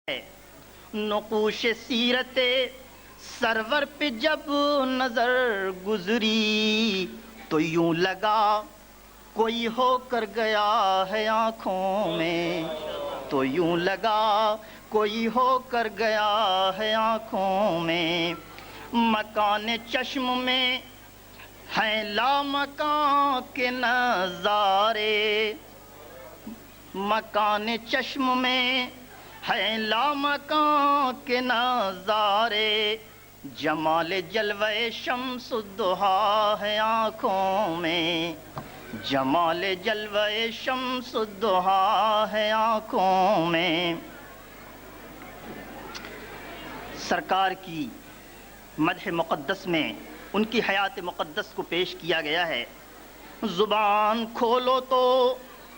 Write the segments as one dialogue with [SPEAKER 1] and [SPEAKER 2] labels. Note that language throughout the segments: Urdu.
[SPEAKER 1] نقوش سیرت سرور پہ جب نظر گزری تو یوں لگا کوئی ہو کر گیا ہے آنکھوں میں، تو یوں لگا کوئی ہو کر گیا ہے آنکھوں میں۔ مکان چشم میں ہیں لامکان کے نظارے، مکان چشم میں ہے لامکان کے نظارے، جمال جلوہ شمس الضحیٰ ہے آنکھوں میں، جمال جلوہ شمس الضحیٰ ہے آنکھوں میں۔ سرکار کی مدح مقدس میں ان کی حیات مقدس کو پیش کیا گیا ہے۔ زبان کھولو تو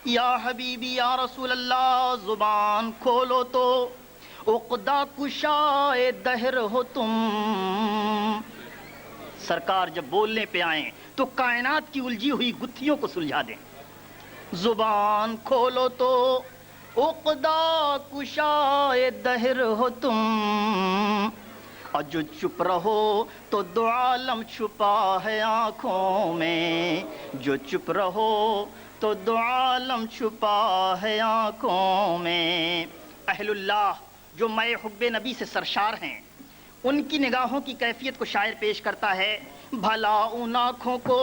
[SPEAKER 1] یا حبیبی یا رسول اللہ، زبان کھولو تو عقدہ کشائے دہر ہو تم۔ سرکار جب بولنے پہ آئیں تو کائنات کی الجھی ہوئی گتھیوں کو سلجھا دیں۔ زبان کھولو تو عقدہ کشائے دہر ہو تم، اور جو چپ رہو تو دو عالم چھپا ہے آنکھوں میں، جو چپ رہو تو دو عالم چھپا ہے آنکھوں میں۔ اہل اللہ جو مے حب نبی سے سرشار ہیں، ان کی نگاہوں کی کیفیت کو شاعر پیش کرتا ہے۔ بھلا ان آنکھوں کو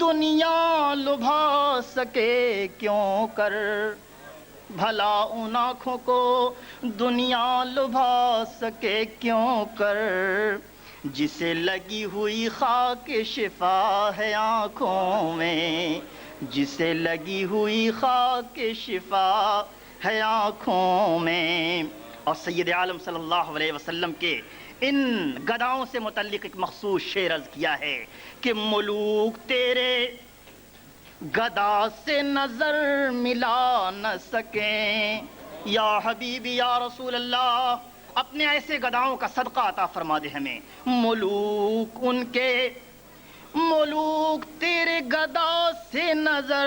[SPEAKER 1] دنیا لبھا سکے کیوں کر، بھلا ان آنکھوں کو دنیا لبھا سکے کیوں کر، جسے لگی ہوئی خاک شفا ہے آنکھوں میں، جسے لگی ہوئی خاک شفا ہے آنکھوں میں۔ اور سید عالم صلی اللہ علیہ وسلم کے ان گداؤں سے متعلق ایک مخصوص شعر عرض کیا ہے کہ ملوک تیرے گدا سے نظر ملا نہ سکیں، یا حبیبی یا رسول اللہ اپنے ایسے گداؤں کا صدقہ عطا فرما دے ہمیں۔ ملوک ان کے، ملوک تیرے گدا سے نظر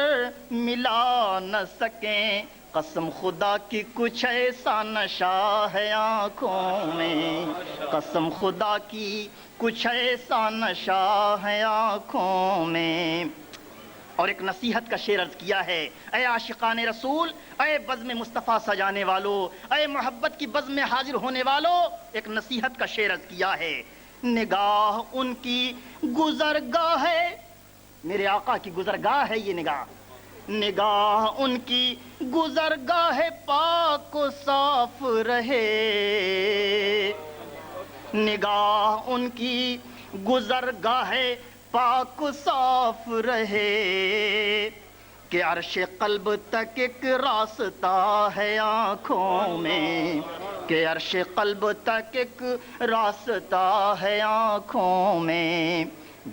[SPEAKER 1] ملا نہ سکیں، قسم خدا کی کچھ ایسا نشہ ہے آنکھوں میں، قسم خدا کی کچھ ایسا نشہ ہے آنکھوں میں۔ اور ایک نصیحت کا شعر عرض کیا ہے، اے عاشقان رسول، اے بزم مصطفیٰ سجانے والو، اے محبت کی بزم میں حاضر ہونے والو، ایک نصیحت کا شعر عرض کیا ہے۔ نگاہ ان کی گزرگاہ ہے، میرے آقا کی گزرگاہ ہے یہ نگاہ، نگاہ ان کی گزرگاہ پاک و صاف رہے، نگاہ ان کی گزرگاہ پاک و صاف رہے، کہ عرش قلب تک ایک راستہ ہے آنکھوں میں، کہ عرش قلب تک ایک راستہ ہے آنکھوں میں،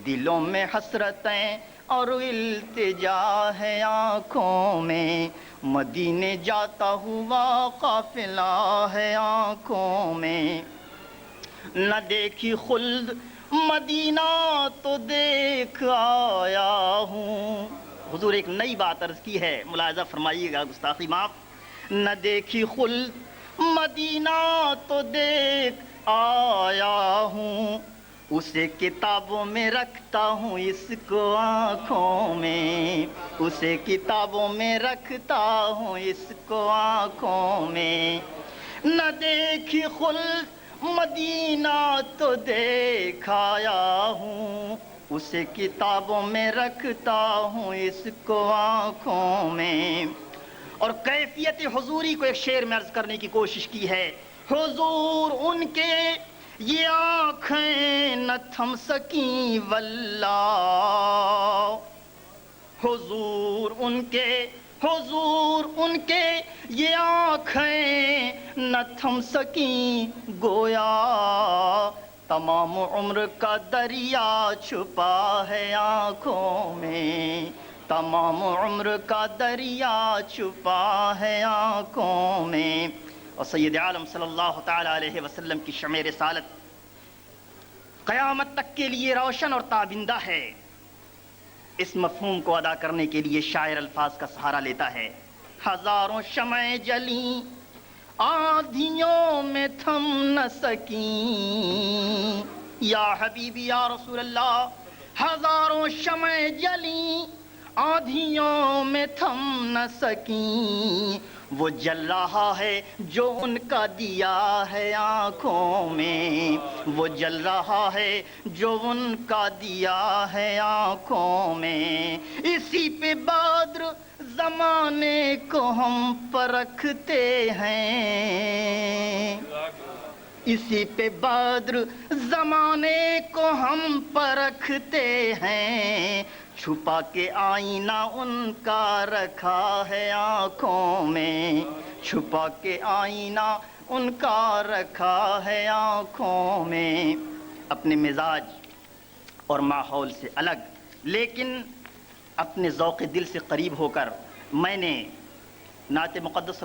[SPEAKER 1] دلوں میں حسرتیں اور التجا ہے آنکھوں میں، مدینے جاتا ہوا قافلہ ہے آنکھوں میں۔ نہ دیکھی خلد مدینہ تو دیکھ آیا ہوں، حضور ایک نئی بات عرض کی ہے، ملاحظہ فرمائیے گا، گستاخی معاف۔ نہ دیکھی خلد مدینہ تو دیکھ آیا ہوں، اسے کتابوں میں رکھتا ہوں اس کو آنکھوں میں، اسے کتابوں میں رکھتا ہوں اس کو آنکھوں میں۔ نہ دیکھی خلد مدینہ تو دیکھ آیا ہوں، اسے کتابوں میں رکھتا ہوں اس کو آنکھوں میں۔ اور کیفیت حضوری کو ایک شعر میں عرض کرنے کی کوشش کی ہے۔ حضور ان کے یہ آنکھیں نہ تھم سکیں واللہ، حضور ان کے، حضور ان کے یہ آنکھیں نہ تھم سکیں، گویا تمام عمر کا دریا چھپا ہے آنکھوں میں، تمام عمر کا دریا چھپا ہے آنکھوں میں۔ اور سید عالم صلی اللہ تعالی علیہ وسلم کی شمع رسالت قیامت تک کے لیے روشن اور تابندہ ہے۔ اس مفہوم کو ادا کرنے کے لیے شاعر الفاظ کا سہارا لیتا ہے۔ ہزاروں شمعیں جلیں آندھیوں میں تھم نہ سکیں، یا حبیبی یا رسول اللہ، ہزاروں شمع جلی آندھیوں میں تھم نہ سکیں، وہ جل رہا ہے جو ان کا دیا ہے آنکھوں میں، وہ جل رہا ہے جو ان کا دیا ہے آنکھوں میں، اسی پہ بدر زمانے کو ہم پرکھتے ہیں، اسی پہ بدر زمانے کو ہم پرکھتے ہیں، چھپا کے آئینہ ان کا رکھا ہے آنکھوں میں، چھپا کے آئینہ ان کا رکھا ہے آنکھوں میں۔ اپنے مزاج اور ماحول سے الگ لیکن اپنے ذوق دل سے قریب ہو کر میں نے نعت مقدس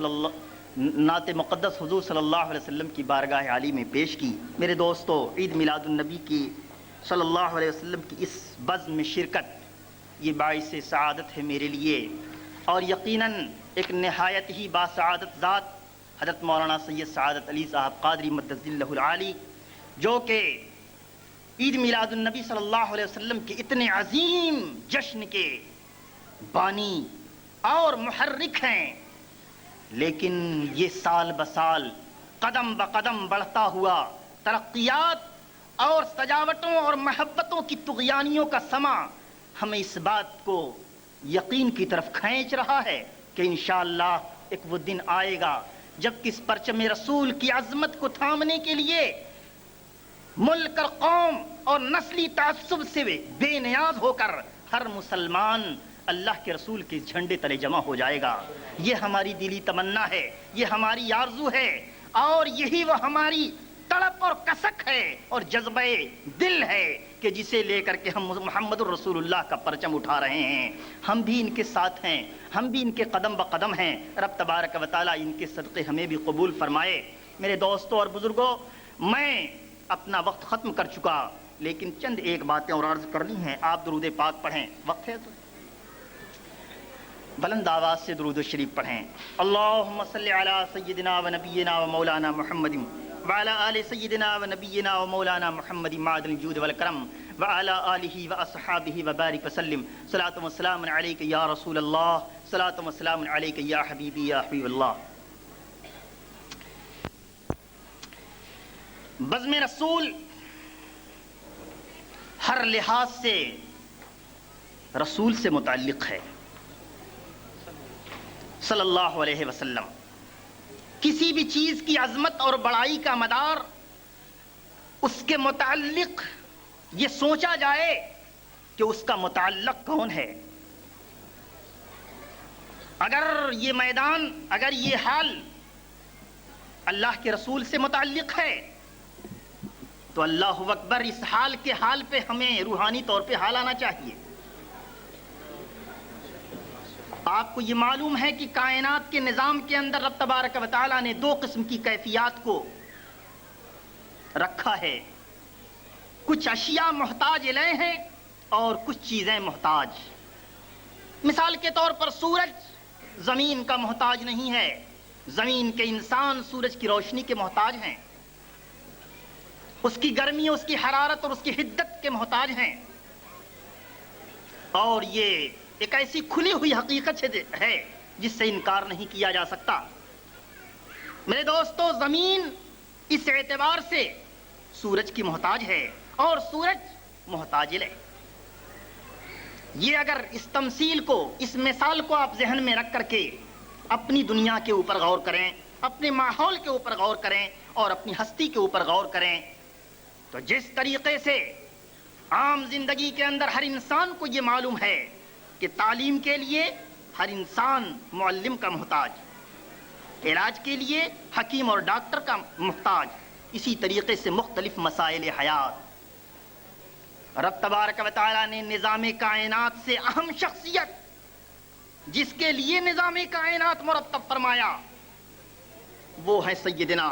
[SPEAKER 1] حضور صلی اللہ علیہ وسلم کی بارگاہ عالی میں پیش کی۔ میرے دوستو، عید میلاد النبی کی صلی اللہ علیہ وسلم کی اس بزم میں شرکت یہ باعث سعادت ہے میرے لیے، اور یقیناً ایک نہایت ہی باسعادت ذات حضرت مولانا سید سعادت علی صاحب قادری مدد ظلہ العالی، جو کہ عید میلاد النبی صلی اللہ علیہ وسلم کے اتنے عظیم جشن کے بانی اور محرک ہیں، لیکن یہ سال بسال قدم بقدم بڑھتا ہوا ترقیات اور سجاوٹوں اور محبتوں کی طغیانیوں کا سما ہمیں اس بات کو یقین کی طرف کھینچ رہا ہے کہ انشاءاللہ ایک وہ دن آئے گا جب کہ اس پرچم رسول کی عظمت کو تھامنے کے لیے ملک اور قوم اور نسلی تعصب سے بے نیاز ہو کر ہر مسلمان اللہ کے رسول کے جھنڈے تلے جمع ہو جائے گا۔ یہ ہماری دلی تمنا ہے، یہ ہماری آرزو ہے، اور یہی وہ ہماری تڑپ اور کسک ہے اور جذبہ دل ہے کہ جسے لے کر کے ہم محمد الرسول اللہ کا پرچم اٹھا رہے ہیں۔ ہم بھی ان کے ساتھ ہیں، ہم بھی ان کے قدم بقدم ہیں۔ رب تبارک و تعالیٰ ان کے صدقے ہمیں بھی قبول فرمائے۔ میرے دوستوں اور بزرگوں، میں اپنا وقت ختم کر چکا، لیکن چند ایک باتیں اور عرض کرنی ہیں۔ آپ درود پاک پڑھیں، وقت ہے تو بلند آواز سے درود و شریف پڑھیں۔ اللہم صلی علی سیدنا و نبینا و مولانا محمد وعلی آل سیدنا و نبینا و مولانا محمد معدن الجود والکرم وعلی آلہ و اصحابہ و بارک وسلم۔ صلاۃ و سلام علیک یا رسول اللہ، صلاۃ و سلام علیک یا حبیبی یا حبیب اللہ۔ بزم رسول ہر لحاظ سے رسول سے متعلق ہے صلی اللہ علیہ وسلم۔ کسی بھی چیز کی عظمت اور بڑائی کا مدار اس کے متعلق یہ سوچا جائے کہ اس کا متعلق کون ہے۔ اگر یہ میدان، اگر یہ حال اللہ کے رسول سے متعلق ہے تو اللہ اکبر، اس حال کے حال پہ ہمیں روحانی طور پہ حال آنا چاہیے۔ آپ کو یہ معلوم ہے کہ کائنات کے نظام کے اندر رب تبارک و تعالیٰ نے دو قسم کی کیفیات کو رکھا ہے۔ کچھ اشیاء محتاج الیہ ہیں اور کچھ چیزیں محتاج۔ مثال کے طور پر سورج زمین کا محتاج نہیں ہے، زمین کے انسان سورج کی روشنی کے محتاج ہیں، اس کی گرمی، اس کی حرارت اور اس کی حدت کے محتاج ہیں، اور یہ ایک ایسی کھلی ہوئی حقیقت ہے جس سے انکار نہیں کیا جا سکتا۔ میرے دوستو، زمین اس اعتبار سے سورج کی محتاج ہے اور سورج محتاج ہے۔ یہ اگر اس تمثیل کو، اس مثال کو آپ ذہن میں رکھ کر کے اپنی دنیا کے اوپر غور کریں، اپنے ماحول کے اوپر غور کریں اور اپنی ہستی کے اوپر غور کریں، تو جس طریقے سے عام زندگی کے اندر ہر انسان کو یہ معلوم ہے کہ تعلیم کے لیے ہر انسان معلم کا محتاج، علاج کے لیے حکیم اور ڈاکٹر کا محتاج، اسی طریقے سے مختلف مسائل حیات رب تبارک و تعالیٰ نے نظام کائنات سے اہم شخصیت جس کے لیے نظام کائنات مرتب فرمایا وہ ہے سیدنا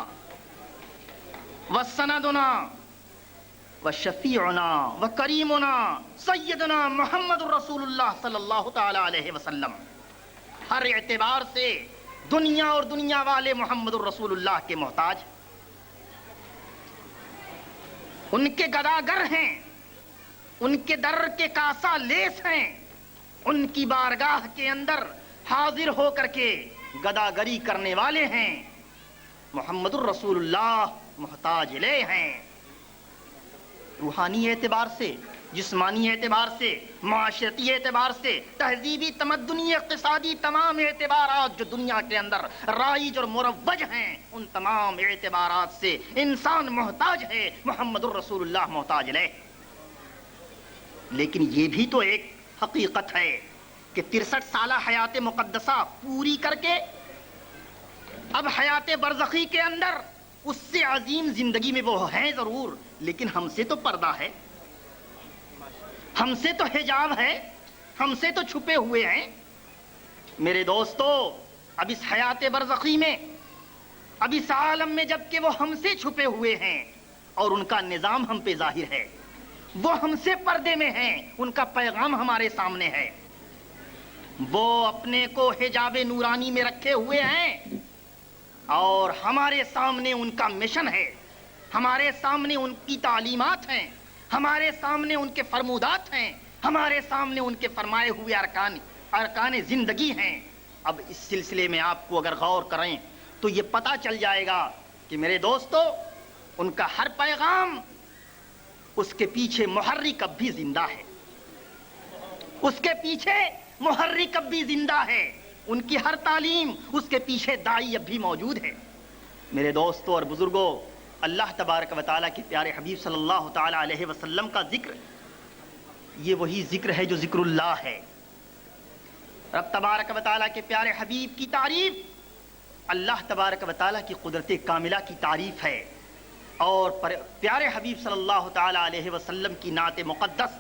[SPEAKER 1] و سندنا و شفیعنا و کریمنا سیدنا محمد الرسول اللہ صلی اللہ تعالی علیہ وسلم۔ ہر اعتبار سے دنیا اور دنیا والے محمد الرسول اللہ کے محتاج، ان کے گداگر ہیں، ان کے در کے کاسا لیس ہیں، ان کی بارگاہ کے اندر حاضر ہو کر کے گداگری کرنے والے ہیں۔ محمد الرسول اللہ محتاج لے ہیں۔ روحانی اعتبار سے، جسمانی اعتبار سے، معاشرتی اعتبار سے، تہذیبی، تمدنی، اقتصادی، تمام اعتبارات جو دنیا کے اندر رائج اور مروج ہیں، ان تمام اعتبارات سے انسان محتاج ہے، محمد الرسول اللہ محتاج لے۔ لیکن یہ بھی تو ایک حقیقت ہے کہ 63 سالہ حیات مقدسہ پوری کر کے اب حیات برزخی کے اندر اس سے عظیم زندگی میں وہ ہیں ضرور، لیکن ہم سے تو پردہ ہے، ہم سے تو حجاب ہے، ہم سے تو چھپے ہوئے ہیں۔ میرے دوستو، اب اس حیات برزخی میں، اب اس عالم میں جبکہ وہ ہم سے چھپے ہوئے ہیں اور ان کا نظام ہم پہ ظاہر ہے، وہ ہم سے پردے میں ہیں، ان کا پیغام ہمارے سامنے ہے، وہ اپنے کو حجاب نورانی میں رکھے ہوئے ہیں اور ہمارے سامنے ان کا مشن ہے، ہمارے سامنے ان کی تعلیمات ہیں، ہمارے سامنے ان کے فرمودات ہیں، ہمارے سامنے ان کے فرمائے ہوئے ارکان زندگی ہیں۔ اب اس سلسلے میں آپ کو اگر غور کریں تو یہ پتہ چل جائے گا کہ میرے دوستو، ان کا ہر پیغام، اس کے پیچھے محرک اب بھی زندہ ہے، اس کے پیچھے محرک اب بھی زندہ ہے، ان کی ہر تعلیم، اس کے پیچھے داعی اب بھی موجود ہے۔ میرے دوستو اور بزرگوں، اللہ تبارک و تعالیٰ کے پیارے حبیب صلی اللہ تعالیٰ علیہ وسلم کا ذکر، یہ وہی ذکر ہے جو ذکر اللہ ہے۔ رب تبارک و تعالیٰ کے پیارے حبیب کی تعریف اللہ تبارک و تعالیٰ کی قدرت کاملہ کی تعریف ہے، اور پیارے حبیب صلی اللہ تعالیٰ علیہ وسلم کی نعت مقدس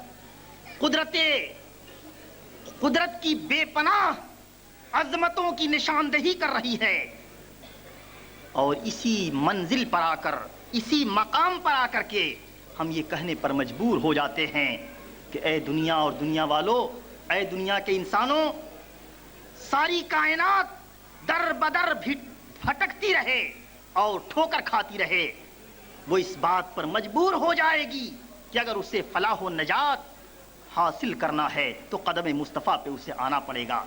[SPEAKER 1] قدرت کی بے پناہ عظمتوں کی نشاندہی کر رہی ہے، اور اسی منزل پر آ کر، اسی مقام پر آ کر کے ہم یہ کہنے پر مجبور ہو جاتے ہیں کہ اے دنیا اور دنیا والو، اے دنیا کے انسانوں، ساری کائنات در بدر بھٹکتی رہے اور ٹھوکر کھاتی رہے، وہ اس بات پر مجبور ہو جائے گی کہ اگر اسے فلاح و نجات حاصل کرنا ہے تو قدم مصطفیٰ پہ اسے آنا پڑے گا۔